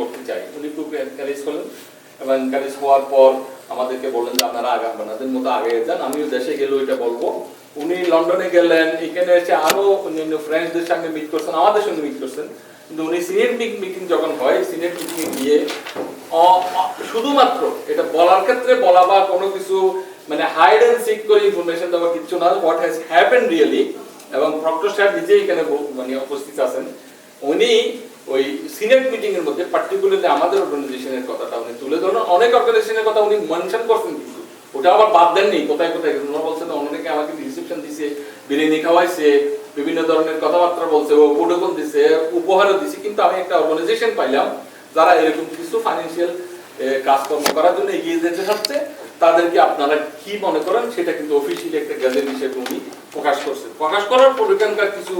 করতে চাই। উনি খুব এনকারেজ করলেন এবং এনকারেজ হওয়ার পর আমাদেরকে বললেন যে আপনারা আপনাদের মতো আগে যান, আমিও দেশে গেলেও এটা বলবো। উনি লন্ডনে গেলেন, এখানে এসে আরো অন্যান্য ফ্রেন্ডসদের সঙ্গে মিট করছেন, আমাদের সঙ্গে মিট করছেন। কিন্তু উনি সিনিয়র মিটিং যখন হয়, সিনিয়র মিটিংয়ে গিয়ে শুধুমাত্র এটা বলার ক্ষেত্রে বলা বা কোনো কিছু মানে হাইড এন্ড সিক করে ইনফরমেশন দেওয়া কিছু না, হোয়াট হ্যাজ হ্যাপেন্ড রিয়েলি। এবং প্রক্টর সাহেব নিজেই এখানে মানে উপস্থিত আছেন। উনি ওই সিনেট মিটিং এর মধ্যে পার্টিকুলারলি আমাদের অর্গানাইজেশনের কথাটা উনি তুলে ধরেন। অনেক অর্গানাইজেশনের কথা উনি মেনশন করছেন, কিন্তু ওটা আবার বাদ দেননি। কোথায় কোথায় ওনারা বলছেন অনেকে আমাকে রিসেপশন দিছে, বিরিয়ানি খাওয়াইছে, বিভিন্ন ধরনের কথাবার্তা বলছে, ও প্রোটোকল দিছে, উপহারও দিছে। কিন্তু আমি একটা অর্গানাইজেশন পাইলাম যারা এরকম কিছু ফাইন্যান্সিয়াল কাজকর্ম করার জন্য এগিয়ে যেতে চাচ্ছে। তাদেরকে আপনারা কি মনে করেন সেটা কিন্তু অফিসিয়ালি একটা গ্যাজেট হিসেবে উনি প্রকাশ করছেন। প্রকাশ করার পর এখানকার কিছু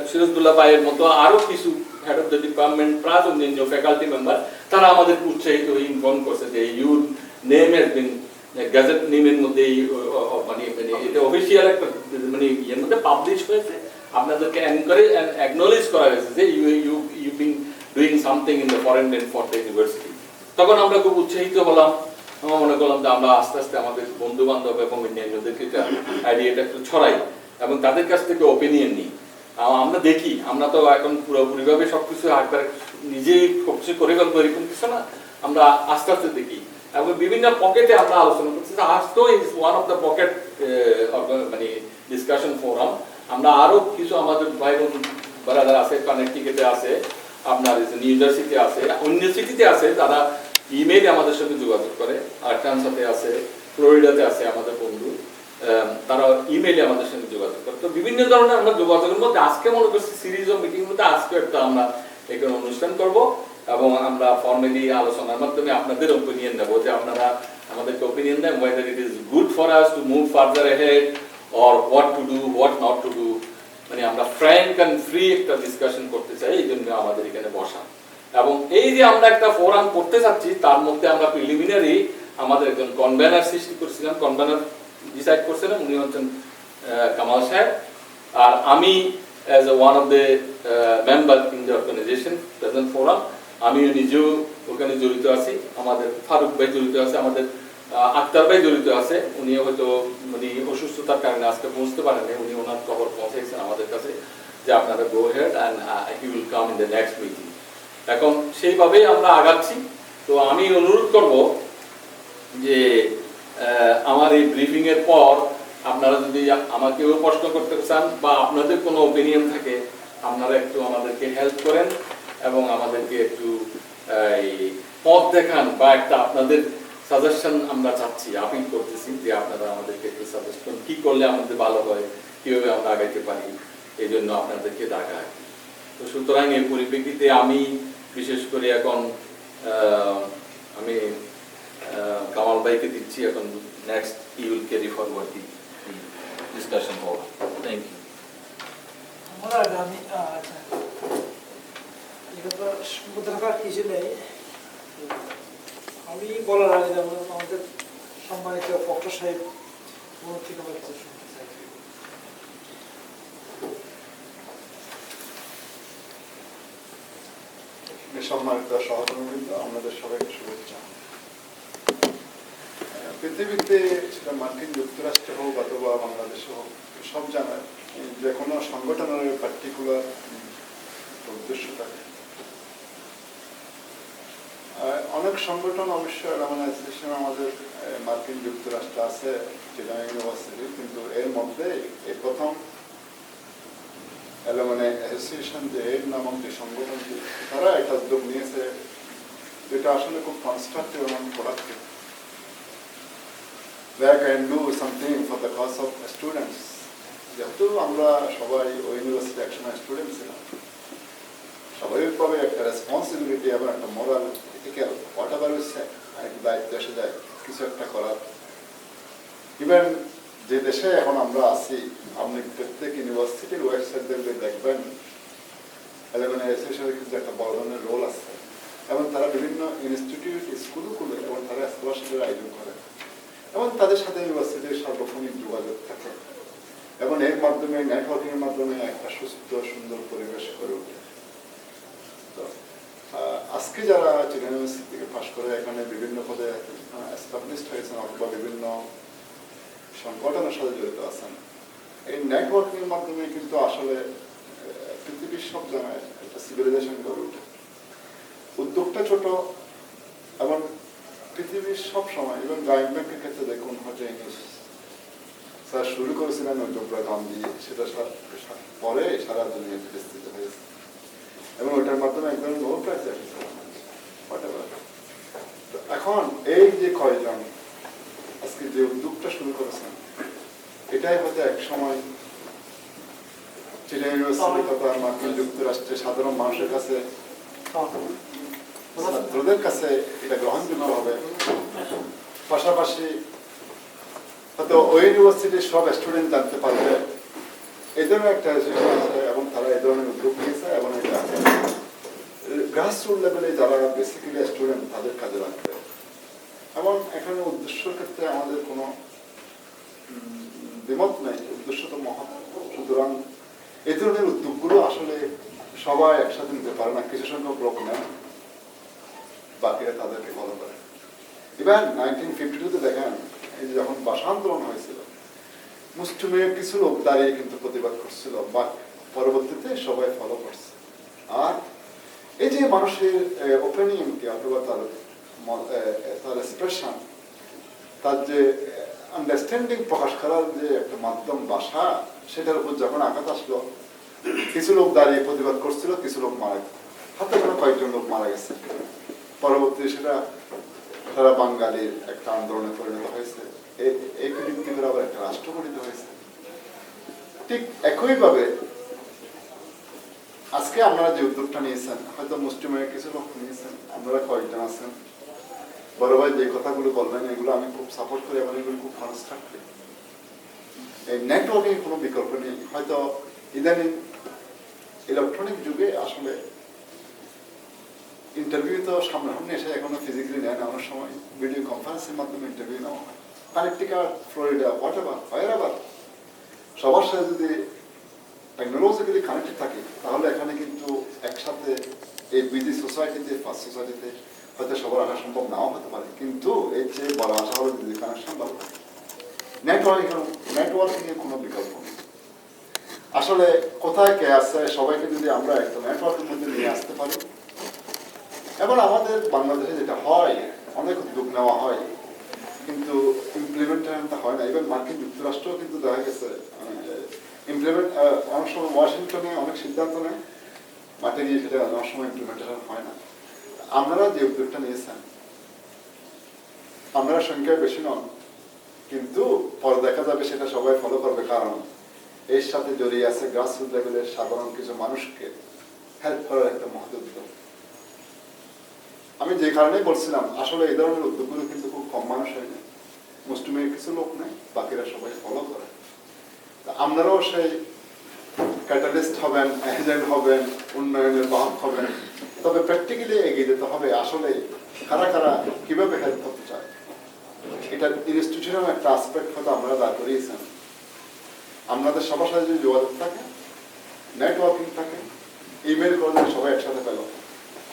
সিরাজদুল্লাহ ভাইয়ের মতো আরো কিছু head of the department plus অন্যান্য ফ্যাকাল্টি মেম্বার তারা আমাদের উৎসাহিত হয়ে ইনফর্ম করছে যে your name has been gazette নেমের মধ্যে মানে এটা অফিসিয়াল একটা মানে ইয়ের মধ্যে পাবলিশ হয়েছে। আপনাদেরকে এনকারেজ এন্ড অ্যাকনলেজ করা হয়েছে যে you been doing something in the foreign and for the university. তখন আমরা খুব উৎসাহিত হলাম। আমরা মনে করলাম যে আমরা আস্তে আস্তে আমাদের বন্ধু বান্ধব এবং অন্যান্যদেরকে আইডিয়াটা একটু ছড়াই এবং তাদের কাছ থেকে ওপিনিয়ন নিই। আমরা দেখি, আমরা তো এখন পুরোপুরিভাবে সবকিছু একবার নিজেই সবকিছু করে ফেলবো এরকম কিছু না, আমরা আস্তে আস্তে দেখি এবং বিভিন্ন পকেটে আমরা আলোচনা করছি। আজ তো is one of the pocket মানে ডিসকাশন ফোরাম। আমরা আরো কিছু আমাদের ভাই বোন ব্রাদার আছে, কানেক্টিকেটে আছে, আপনার নিউ জার্সিতে আছে, অন্য সিটিতে আছে, তারা ইমেইলে আমাদের সঙ্গে যোগাযোগ করে। আরকানসাতে আছে, ফ্লোরিডাতে আছে আমাদের বন্ধু, তারা ইমেইলে আমাদের সঙ্গে যোগাযোগ করে। তো বিভিন্ন ধরনের আমরা যোগাযোগের মধ্যে আজকে মনে করছি সিরিজ অফ মিটিং মধ্যে আজকে একটা আমরা এখানে অনুষ্ঠান করব এবং আমরা ফর্মালি আলোচনার মাধ্যমে আপনাদের ওপিনিয়ন নেব যে আপনারা আমাদেরকে ওপিনিয়ন দেন whether it is good for us to move further ahead or what to do, what not to do। মানে আমরা ফ্র্যাঙ্ক এন্ড ফ্রি একটা ডিসকাশন করতে চাই, এই জন্য আমাদের এখানে বসা। এবং এই যে আমরা একটা ফোরাম করতে চাচ্ছি তার মধ্যে আমরা প্রিলিমিনারি আমাদের একজন কনভেনার সৃষ্টি করছিলাম, কনভেনার ডিসাইড করছিলাম, উনি হচ্ছেন কামাল সাহেব। আর আমি as a one of the member in the organisation present forum, আমিও নিজেও ওখানে জড়িত আছি, আমাদের ফারুক ভাই জড়িত আছে, আমাদের আক্তার ভাই জড়িত আছে। উনি হয়তো উনি অসুস্থতার কারণে আজকে পৌঁছতে পারেননি, উনি ওনার খবর পৌঁছেছেন আমাদের কাছে যে আপনারা go ahead and he will come in the next meeting. এখন সেইভাবেই আমরা আগাচ্ছি। তো আমি অনুরোধ করব যে আমার এই ব্রিফিং এর পর আপনারা যদি আমাকেও প্রশ্ন করতে চান বা আপনাদের কোনো ওপিনিয়ন থাকে, আপনারা একটু আমাদেরকে হেল্প করেন এবং আমাদেরকে একটু পথ দেখান বা একটা আপনাদের সাজেশন আমরা চাচ্ছি, আপিল করতেছি যে আপনারা আমাদেরকে একটু সাজেশন কি করলে আমাদের ভালো হয়, কিভাবে আমরা আগাইতে পারি, এই জন্য আপনাদেরকে ডাকা। তো সুতরাং এই পরিপ্রেক্ষিতে আমি বিশেষ করে এখন আমি কামাল ভাইকে দিচ্ছি এখন next he will carry forward the discussion for. Thank you. আমরা আমি আচ্ছা এটা তো সম্বোধন কিছু নেই, আমি বলার আগে যেমন আমাদের সম্মানিত প্রক্টর সাহেব থেকে আমরা কিছু শুনতে চাই। সম্মানিত সহকর্মীবৃন্দ, আপনাদের সবাইকে শুভেচ্ছা। পৃথিবীতে সেটা মার্কিন যুক্তরাষ্ট্র হোক অথবা বাংলাদেশ হোক, সব জায়গায় যে কোনো সংগঠনের পার্টিকুলার উদ্দেশ্য থাকে। অনেক সংগঠন অবশ্যই অর্গানাইজেশন আমাদের মার্কিন যুক্তরাষ্ট্র আছে, চিটাগাং ইউনিভার্সিটি, কিন্তু এর মধ্যে এই প্রথম অ্যালুমনি অ্যাসোসিয়েশন যে এড নামক যে সংগঠনটি, তারা একটা উদ্যোগ নিয়েছে যেটা আসলে খুব কনস্ট্রাকটিভ এবং productive. They can do something for the cause of students. যেহেতু আমরা সবাই ওই ইউনিভার্সিটি একসময় স্টুডেন্ট ছিলাম, স্বাভাবিকভাবে একটা রেসপন্সিবিলিটি এবং একটা মোরাল ইথিক্যাল হোয়াট এভার হচ্ছে একটা দায়িত্ব এসে যায় কিছু একটা করার। ইভেন যে দেশে এখন আমরা আছি, আপনি প্রত্যেক ইউনিভার্সিটির ওয়েবসাইট দেখবেন অ্যালুমনি অ্যাসোসিয়েশনের কিন্তু একটা বড় ধরনের রোল আছে এবং তারা বিভিন্ন ইনস্টিটিউট স্কুলও খুলে এবং তারা স্কলারশিপের আয়োজন করে এবং তাদের সাথে ইউনিভার্সিটির সার্বক্ষণিক যোগাযোগ থাকে এবং এর মাধ্যমে নেটওয়ার্কিং এর মাধ্যমে একটা সুস্থ সুন্দর পরিবেশ গড়ে ওঠে। তো আজকে যারা চিটাগাং ইউনিভার্সিটি থেকে পাশ করে এখানে বিভিন্ন পদে এস্টাবলিশড হয়েছেন অথবা বিভিন্ন সংগঠনের সাথে জড়িত আছেন, এই নেটওয়ার্কিং এর মাধ্যমে কিন্তু আসলে পৃথিবীর সব জায়গায় একটা সিভিলাইজেশন গড়ে ওঠে। উদ্যোগটা ছোট এবং পৃথিবীর সব সময়, এবং গ্রামীণ ব্যাংকের ক্ষেত্রে দেখুন হচ্ছে স্যার শুরু করেছিলেন উদ্যোগটা দাম দিয়ে, সেটা পরে সারা দুনিয়াতে বিস্তৃত হয়েছে এবং ওটার মাধ্যমে এক ধরনের নোট প্রাইস এসেছে। এখন এই যে কয়জন আজকে যে উদ্যোগটা শুরু করেছেন, এটাই হয়তো এক সময় চিটাগাং ইউনিভার্সিটি তথা মার্কিন যুক্তরাষ্ট্রের সাধারণ মানুষের কাছে, ছাত্রদের কাছে এটা গ্রহণযোগ্য হবে। পাশাপাশি হয়তো ওই ইউনিভার্সিটির সব স্টুডেন্ট জানতে পারবে এই ধরনের একটা অ্যাসোসিয়েশন আছে এবং তারা এই ধরনের উদ্যোগ নিয়েছে এবং এটা গ্রাসরুট লেভেলে যারা বেসিক্যালি স্টুডেন্ট তাদের কাজে লাগবে। এবং এখানে উদ্দেশ্যের ক্ষেত্রে আমাদের কোনো দ্বিমত নেই, উদ্দেশ্য তো মহৎ। সুতরাং এই ধরনের উদ্যোগগুলো আসলে সবাই একসাথে নিতে পারে না, কিছু সংখ্যক লোক নেন, বাকিরা তাদেরকে ফলো করে। ইভেন 1952-তে দেখেন এই যে যখন ভাষা আন্দোলন হয়েছিল, মুসলিমের কিছু লোক দাঁড়িয়ে কিন্তু প্রতিবাদ করছিল, বা পরবর্তীতে সবাই ফলো করছে। আর এই যে মানুষের ওপিনিয়নকে অথবা তার এক্সপ্রেশন, তার যে আন্ডারস্ট্যান্ডিং প্রকাশ করার যে একটা মাধ্যম ভাষা, সেটার উপর যখন আঘাত আসলো, কিছু লোক দাঁড়িয়ে প্রতিবাদ করছিল, কিছু লোক মারা গেছে, হাতে কোনো কয়েকজন লোক মারা গেছে। পরবর্তীতে সেটা সারা বাঙালির একটা আন্দোলনে পরিণত হয়েছে, এই ভিত্তি করে আবার একটা রাষ্ট্র গঠিত হয়েছে। ঠিক একইভাবে আজকে আপনারা যে উদ্যোগটা নিয়েছেন, হয়তো মুসলিমের কিছু লোক নিয়েছেন, আপনারা কয়েকজন আছেন, বড় ভাই যে কথাগুলো বলবেন এগুলো আমি খুব সাপোর্ট করি এবং এগুলো খুব কনস্ট্রাক্টিভ। এই নেটওয়ার্কিং কোনো বিকল্প নেই। হয়তো ইদানিং ইলেকট্রনিক যুগে আসলে ইন্টারভিউ তো সামনাসামনি এসে এখনো ফিজিক্যালি নেয় না, অনেক সময় ভিডিও কনফারেন্সের মাধ্যমে ইন্টারভিউ নেওয়া হয়। কানেকটিকাট, ফ্লোরিডা, হোয়াটএভার, সবার সাথে যদি টেকনোলজিক্যালি কানেক্টেড থাকে, তাহলে এখানে কিন্তু একসাথে এই বিজি সোসাইটিতে, ফাস্ট সোসাইটিতে হয়তো সবার আসা সম্ভব নাও হতে পারে, কিন্তু এর চেয়ে বড় আশা হলো যদি কানেকশন ভালো থাকে। নেটওয়ার্কিং এর কোনো বিকল্প নেই। আসলে কোথায় কে আছে সবাইকে যদি আমরা একটা নেটওয়ার্কের মধ্যে নিয়ে আসতে পারি, এবং আমাদের বাংলাদেশে যেটা হয়, অনেক উদ্যোগ নেওয়া হয় কিন্তু ইমপ্লিমেন্টেশনটা হয় না। ইভেন মার্কিন যুক্তরাষ্ট্র কিন্তু দেখা গেছে অনেক সময় ওয়াশিংটনে অনেক সিদ্ধান্ত নেয়, মাঠে গিয়ে সেটা অনেক সময় ইমপ্লিমেন্টেশন হয় না। আপনারা যে উদ্যোগটা নিয়েছেন, আপনারা সংখ্যায় বেশি নন, কিন্তু পরে দেখা যাবে সেটা সবাই ফলো করবে, কারণ এর সাথে জড়িয়ে আছে গ্রাসরুট লেভেলের সাধারণ কিছু মানুষকে হেল্প করার একটা মহৎ উদ্যোগ। আমি যে কারণেই বলছিলাম, আসলে এই ধরনের উদ্যোগগুলো কিন্তু খুব কম মানুষ হয় না, মুসলিমের কিছু লোক নেই, বাকিরা সবাই ফলো করে। আপনারাও সেই ক্যাটালিস্ট হবেন, এজেন্ট হবেন, উন্নয়নের বাহক হবেন, তবে প্র্যাকটিক্যালি এগিয়ে যেতে হবে। আসলে কারা কারা কিভাবে হেল্প করতে চায়, এটা ইনস্টিটিউশনাল একটা আসপেক্ট হয়তো আপনারা দাঁড় করিয়েছেন। আপনাদের সবার সাথে যদি যোগাযোগ থাকে, নেটওয়ার্কিং থাকে, ইমেল করলে সবাই একসাথে পেল,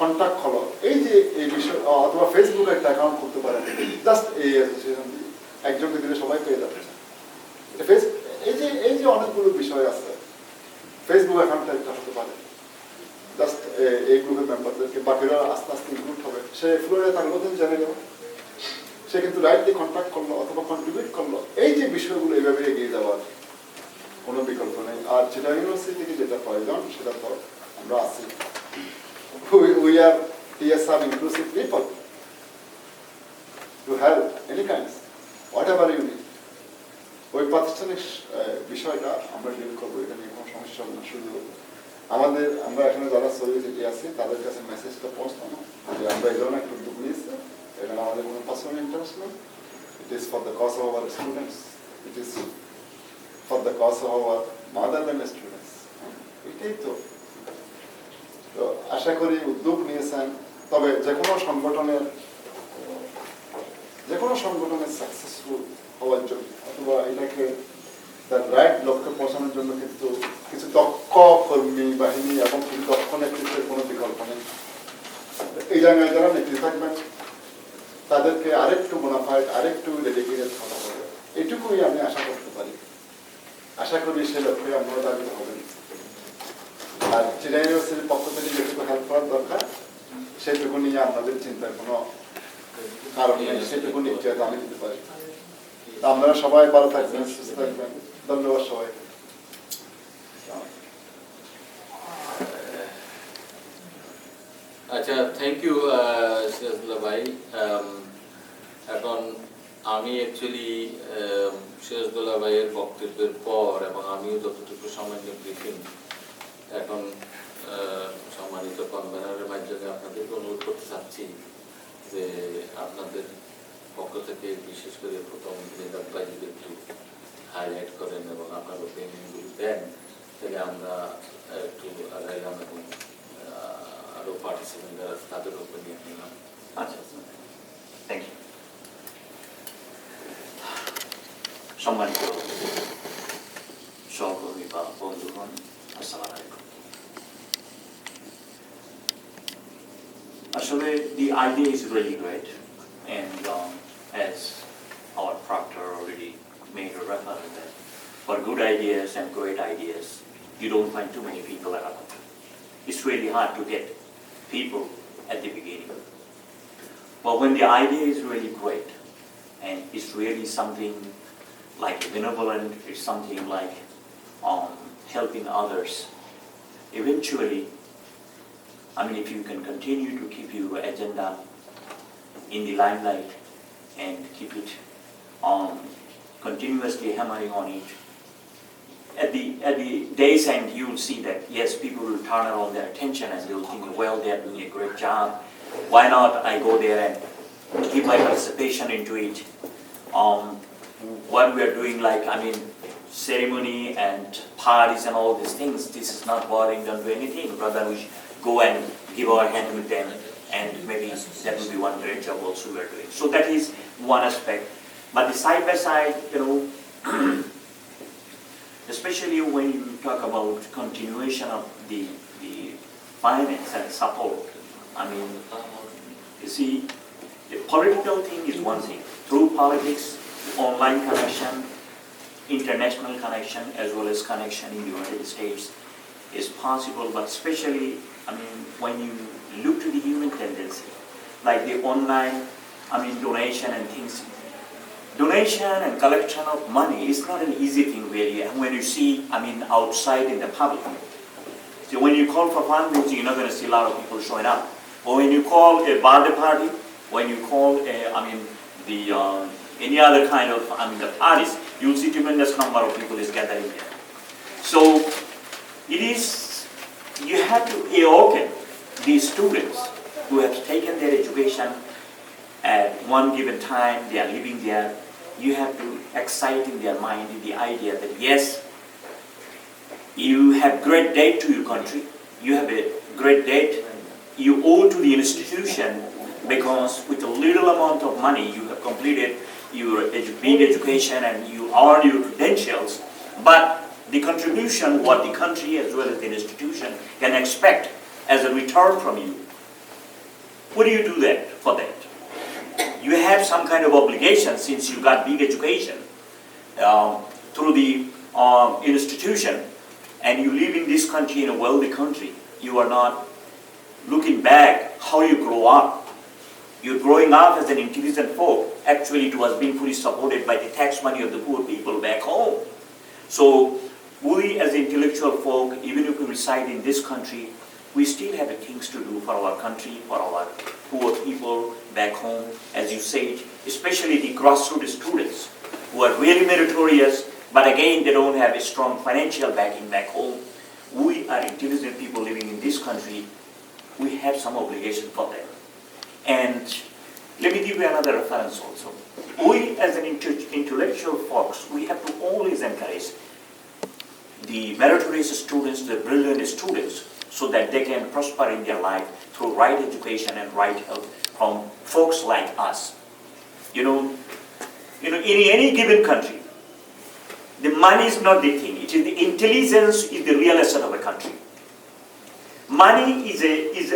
কন্ট্যাক্ট হলো, এই যে এই বিষয়, অথবা ফেসবুকে একটা অ্যাকাউন্ট করতে পারেন, জাস্ট এই অ্যাসোসিয়েশন দিয়ে একজনকে দিলে সবাই পেয়ে যাচ্ছে। এই যে অনেকগুলো বিষয় আছে, ফেসবুক অ্যাকাউন্টটা একটা হতে পারে, জাস্ট এই গ্রুপের মেম্বারদেরকে, বাকিরা আস্তে আস্তে ইনক্লুড হবে। সে ফ্লোরে থাকলেও জেনে গেল, সে কিন্তু রাইটলি কন্ট্যাক্ট করলো অথবা কন্ট্রিবিউট করলো। এই যে বিষয়গুলো এইভাবে এগিয়ে যাওয়ার কোনো বিকল্প নেই। আর চিটাগাং ইউনিভার্সিটি থেকে যেটা প্রয়োজন, সেটা তো আমরা আছি। We are TSR inclusive people to help any kinds, whatever you need. ওই প্রাতিষ্ঠানিক বিষয়টা আমরা ডিল করবো, এটা নিয়ে কোনো সমস্যা হবে না। শুধু আমরা এখানে যারা সলিউরিটি আছি তাদের কাছে মেসেজটা পৌঁছানো যে আমরা এই ধরনের একটা উদ্যোগ নিয়েছি, এখানে আমাদের কোনো পার্সোনাল ইন্টারেস্ট নেই, it is for the cause of our students, it is for the cause of our motherland students. এটাই তো আশা করি উদ্যোগ নিয়েছেন। তবে যে কোনো সংগঠনের সাকসেসফুল হওয়ার জন্য অথবা এটাকে তার রাইট লক্ষ্যে পৌঁছানোর জন্য কিন্তু কিছু দক্ষ কর্মী বাহিনী এবং দক্ষ নেতৃত্বের কোনো বিকল্প নেই। এই জায়গায় যারা নেত্রী থাকবেন তাদেরকে আরেকটু বোনাফাইড আরেকটু ডেডিকেটেড হতে হবে, এটুকুই আমি আশা করতে পারি। আশা করি সে লক্ষ্যে আমরা দাবিত হবেন। আর চিরাই ইউনিভার্সিটির পক্ষ থেকে যেটুকু হেল্প করার দরকার সেটুকু নিয়ে আপনাদের চিন্তার কোনো কারণ নেই, সেটুকু নিশ্চয়তা আমি দিতে পারি। আপনারা সবাই ভালো থাকবেন, সুস্থ থাকবেন। ধন্যবাদ সবাইকে। আচ্ছা, থ্যাংক ইউ সিরাজুল্লাহ ভাই। এখন আমি অ্যাকচুয়ালি সিরাজুল্লাহ ভাইয়ের বক্তব্যের পর এবং আমিও যতটুকু সামান্য ব্রিফিং এখন সম্মানিত কনভেনারের মাধ্যমে আপনাদেরকে অনুরোধ করতে চাচ্ছি যে আপনাদের পক্ষ থেকে বিশেষ করে প্রথম রেজাল্ট ভাই যদি একটু হাইলাইট করেন এবং আপনার ওপিনিয়নগুলো দেন, তাহলে আমরা একটু আগাইলাম এবং আরো পার্টিসিপেন্ট যারা তাদের ওপিনিয়ন নিলাম। আচ্ছা, থ্যাংক ইউ। সম্মানিত সহকর্মী বা বন্ধুগণ, আসসালামু আলাইকুম। আসলে the idea is really great, and as our proctor already made a reference that for good ideas and great ideas, you don't find too many people around. It's really hard to get people at the beginning. But when the idea is really great and it's really something like benevolent, it's something like helping others, eventually, I mean, if you can continue to keep your agenda in the limelight and keep it continuously hammering on it, at the day's end, you will see that yes, people will turn around their attention and they will think, well, they are doing a great job. Why not I go there and give my participation into it? What we are doing, like, I mean, ceremony and parties and all these things, this is not boring, don't do anything. Rather, we should go and give our hand with them, and maybe that will be one great job also we are doing. So that is one aspect. But the side by side, you know, especially when you talk about continuation of the finance and support, I mean, you see, the political thing is one thing. Through politics, online connection, international connection, as well as connection in the United States is possible, but especially, I mean, when you look to the human tendency, like the online, I mean, donation and things, donation and collection of money is not an easy thing really. And when you see, I mean, outside in the public, so when you call for fundraising, you're not going to see a lot of people showing up. Or when you call a birthday party, when you call, I mean, the any other kind of, I mean, the parties, you'll see tremendous number of people is gathering there. So it is, you have to awaken these students who have taken their education at one given time, they are living there. You have to excite in their mind the idea that yes, you have great debt to your country, you have a great debt you owe to the institution, because with a little amount of money you have completed your big education and you earn your credentials, but the contribution what the country as well as the institution can expect as a return from you. What do you do that for that? You have some kind of obligation since you got big education through the institution, and you live in this country, in a wealthy country. You are not looking back how you grow up. You're growing up as an intelligent folk. Actually, it was being fully supported by the tax money of the poor people back home. So we as intellectual folk, even if we reside in this country, we still have things to do for our country, for our poor people back home, as you said, especially the grassroots students who are really meritorious, but again, they don't have a strong financial backing back home. We are intelligent people living in this country. We have some obligation for them. And let me give you another reference also. We as an intellectual folks, we have to always encourage the meritorious students, the brilliant students, so that they can prosper in their life through right education and right help from folks like us. You know, in any given country, the money is not the thing. It is the intelligence is the real asset of a country. money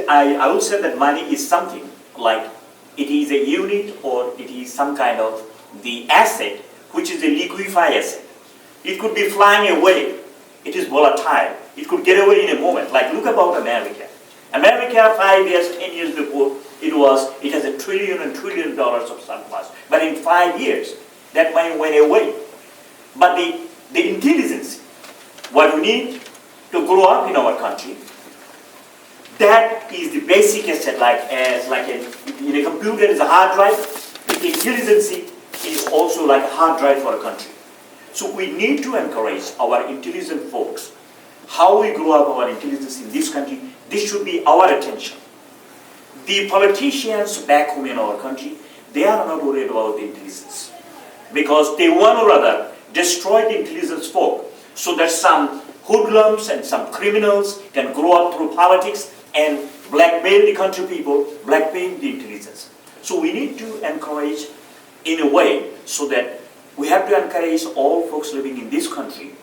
I would say that money is something like it is a unit or it is some kind of the asset which is a liquefied asset. It could be flying away. It is volatile. It could get away in a moment. Like look about America. America 5 years, 10 years before, it has $1 trillion and $1 trillion of surplus. But in 5 years, that money went away. But the intelligence, what we need to grow up in our country, that is the basic asset, in a computer is a hard drive, the intelligence is also like a hard drive for a country. So we need to encourage our intelligent folks. How we grow up our intelligence in this country, this should be our attention. The politicians back home in our country, they are not worried about the intelligence. Because they one or other destroy the intelligence folk so that some hoodlums and some criminals can grow up through politics and blackmail the country people, blackmail the intelligence. So we need to encourage in a way so that we have to encourage all folks living in this country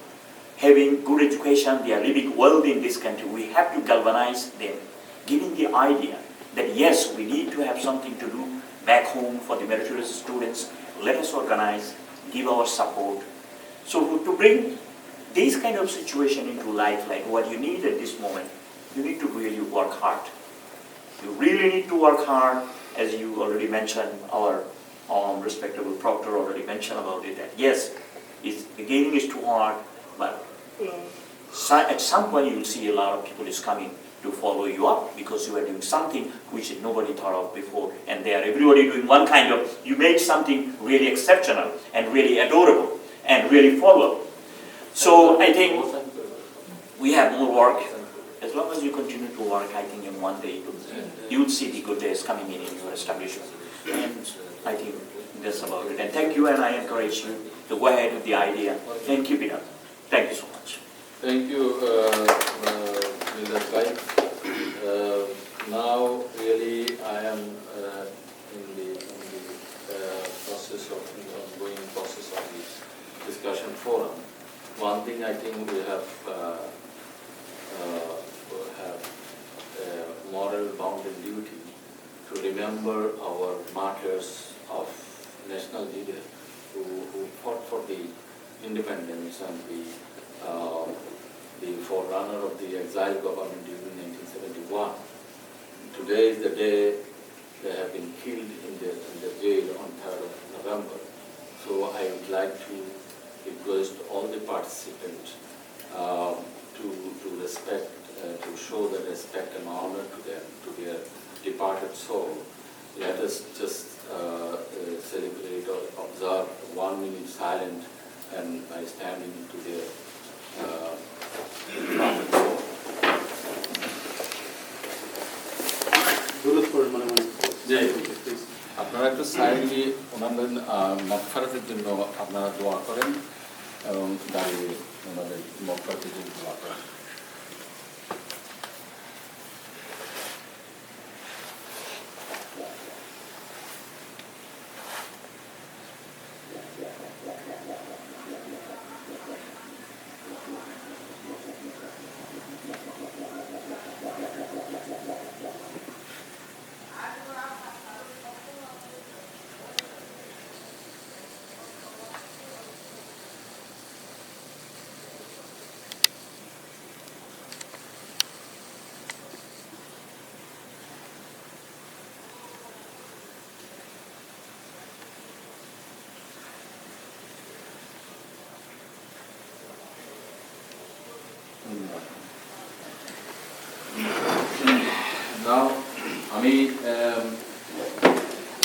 having good education, they are living well in this country. We have to galvanize them, giving the idea that yes, we need to have something to do back home for the meritorious students. Let us organize, give our support. So to bring this kind of situation into life, like what you need at this moment, you need to really work hard. You really need to work hard, as you already mentioned, our respectable proctor already mentioned about it, that yes, the beginning is too hard, but at some point you will see a lot of people is coming to follow you up because you are doing something which nobody thought of before, and they are everybody doing one kind of, you made something really exceptional and really adorable and really followable. So I think we have more work. As long as you continue to work, I think in one day you will see the good days coming in your establishment. And I think that's about it. And thank you, and I encourage you to go ahead with the idea and keep it up. Thank you so much. Thank you, Mr. Kai. Now, really, I am in the process of the ongoing process of the discussion forum. One thing I think we have a moral bounden duty to remember our martyrs of national leaders who fought for the independence and the forerunner of the exile government during 1971. Today is the day they have been killed in the jail on 3rd of November. So I would like to request all the participants to respect, to show the respect and honor to them, to their departed soul. Let us just celebrate or observe 1 minute silence and by standing to their departed soul. জি আপনারা একটু সাইডলি ওনাদের মগফিরাতের জন্য আপনারা দোয়া করেন এবং দাঁড়িয়ে ওনাদের মগফিরাতের জন্য দোয়া করেন। Now,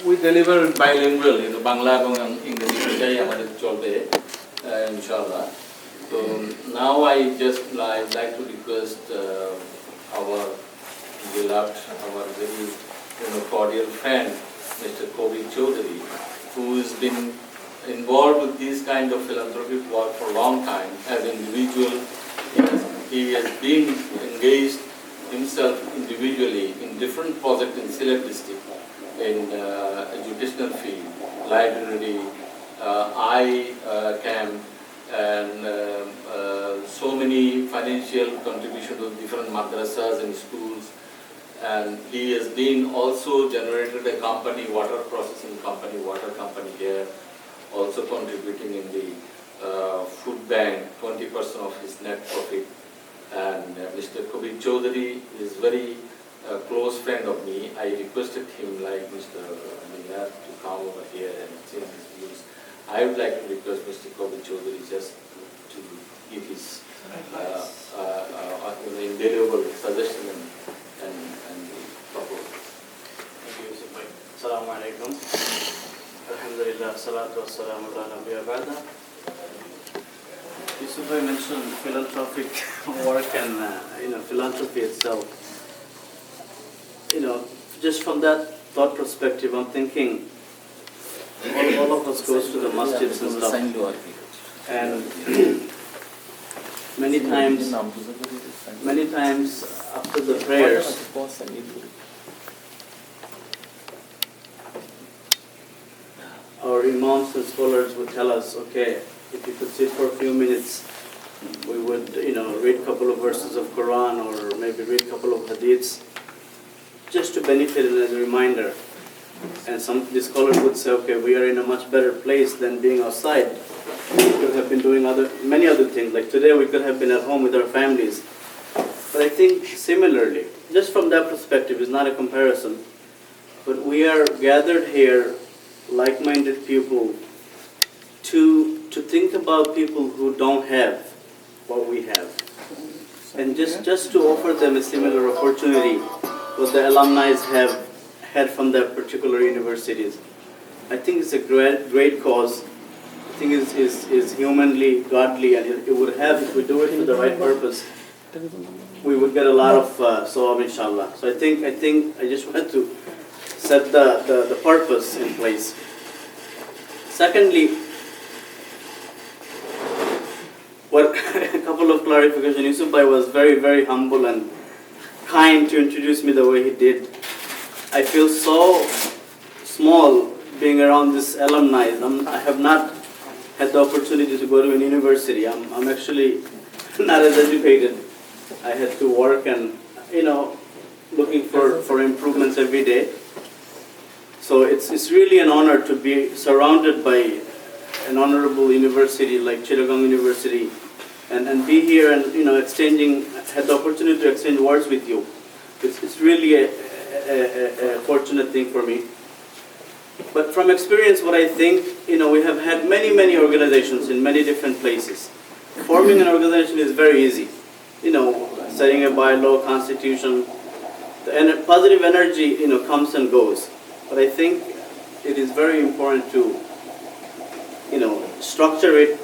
we deliver bilingual, Bangla এবং English দুটাই আমাদের চলবে, inshallah. So now I just like to request our beloved, our very cordial friend, Mr. Kobi Chaudhary, who has been involved with this kind of philanthropic work for a long time as an individual. He has been engaged himself individually in different projects in Sylhet district, in educational field, library, eye camp, and so many financial contributions to different madrasas and schools. And he has been also generated a company, water processing company, water company here, also contributing in the food bank, 20% of his net profit. And Mr. Kabir Chaudhary is very close friend of me. I requested him, like Mr. Minar, to come over here and change his views. I would like to request Mr. Kabir Chaudhary just to give his invaluable suggestion and proposal. Thank you, Yusuf bhai. Assalamu alaikum. Alhamdulillah, salatu wassalamu ala nabiyya ba'da. Yusuf bhai mentioned philanthropic work and philanthropy itself. Just from that thought perspective, I'm thinking all of us goes to the masjids and stuff. And many times after the prayers, our imams and scholars would tell us, okay, if you could sit for a few minutes, we would, read a couple of verses of Quran or maybe read a couple of hadiths, just to benefit and as a reminder. And the scholars would say, okay, we are in a much better place than being outside. We could have been doing many other things. Like today, we could have been at home with our families. But I think similarly, just from that perspective, it's not a comparison, but we are gathered here, like-minded people, to think about people who don't have what we have. And just to offer them a similar opportunity what the alumni have had from their particular universities. I think it's a great cause. I think it's humanly, godly, and it would have, if we do it for the right purpose, we would get a lot of sawab, inshallah. So I think I just want to set the purpose in place. Secondly, a couple of clarifications. Yusuf Bhai was very, very humble and kind to introduce me the way he did. I feel so small being around this alumni. I have not had the opportunity to go to a university. I'm actually not as educated. I had to work and, looking for improvements every day. So it's really an honor to be surrounded by an honorable university like Chittagong University and be here and, had the opportunity to exchange words with you. It's really a fortunate thing for me. But from experience, what I think, we have had many organizations in many different places. Forming an organization is very easy. Setting a bylaw, constitution, the positive energy, comes and goes. But I think it is very important to, structure it,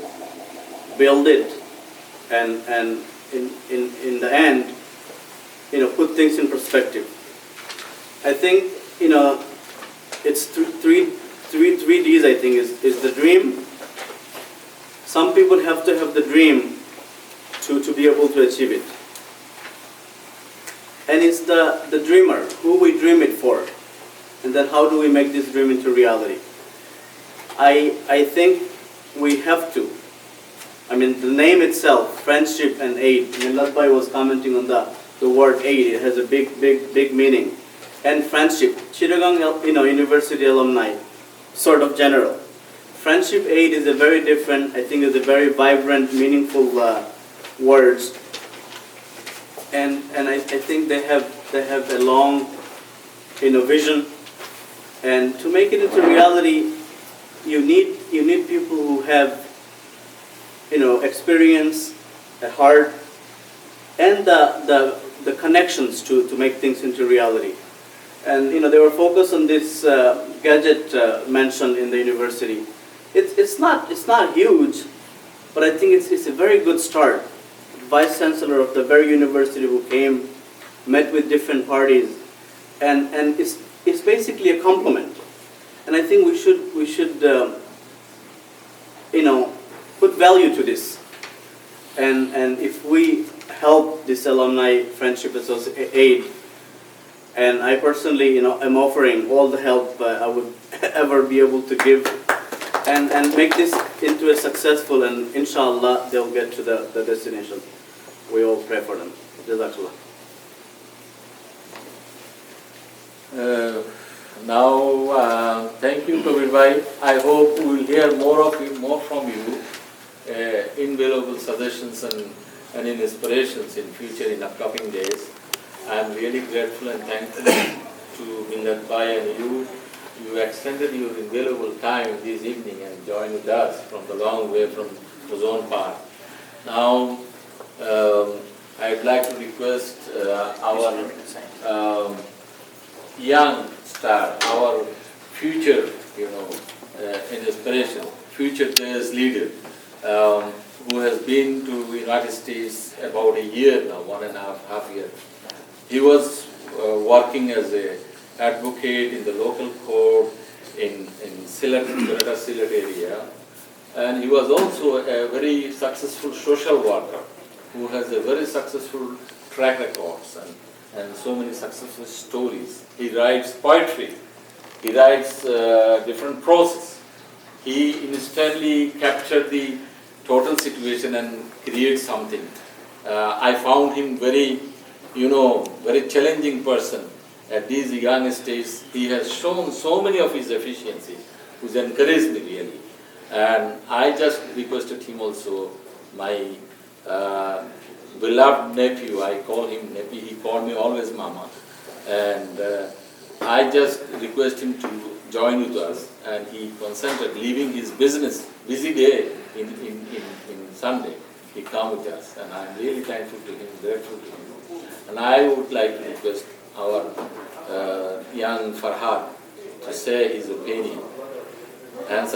build it, and in the end, put things in perspective. I think, it's three Ds, I think, is the dream. Some people have to have the dream to be able to achieve it. And it's the dreamer, who we dream it for. And then how do we make this dream into reality? I think we have to. The name itself, friendship and aid. Millat Bhai was commenting on the word aid. It has a big meaning. And friendship. Chittagong University alumni, sort of general. Friendship aid is a very different, I think is a very vibrant, meaningful words. And I think they have a long vision. And to make it into reality, you need people who have experience, a heart, and the connections to make things into reality. And they were focused on this gadget mentioned in the university. It's not huge, but I think it's a very good start. Vice Chancellor of the very university who came, met with different parties, and it's basically a compliment. And I think we should put value to this. And if we help this alumni friendship aid, and I personally am offering all the help I would ever be able to give and make this into a successful, and inshallah they'll get to the destination. We all pray for them. Jazakallah. Now, thank you, Kabir Bhai. I hope we will hear more from you, invaluable suggestions and inspirations in future, in upcoming days. I am really grateful and thankful to Millat Bhai and you. You extended your invaluable time this evening and joined with us from the long way from Ozone Park. Now, I'd like to request our young star, our future, inspiration, future players leader, who has been to United States about a year now, 1.5 years. He was working as an advocate in the local court in Sylhet area, and he was also a very successful social worker who has a very successful track records and so many successful stories. He writes poetry, he writes different prose. He instantly captured the total situation and create something. I found him very, very challenging person. At these young stages, he has shown so many of his efficiencies, which encouraged me really. And I just requested him also, my beloved nephew, I call him nephew, he called me always Mama. And I just request him to join with us, and he consented, leaving his business, busy day in Sunday, he come with us. And I'm really thankful to him, grateful to him. And I would like to request our young Farhad to say his opinion. Answer.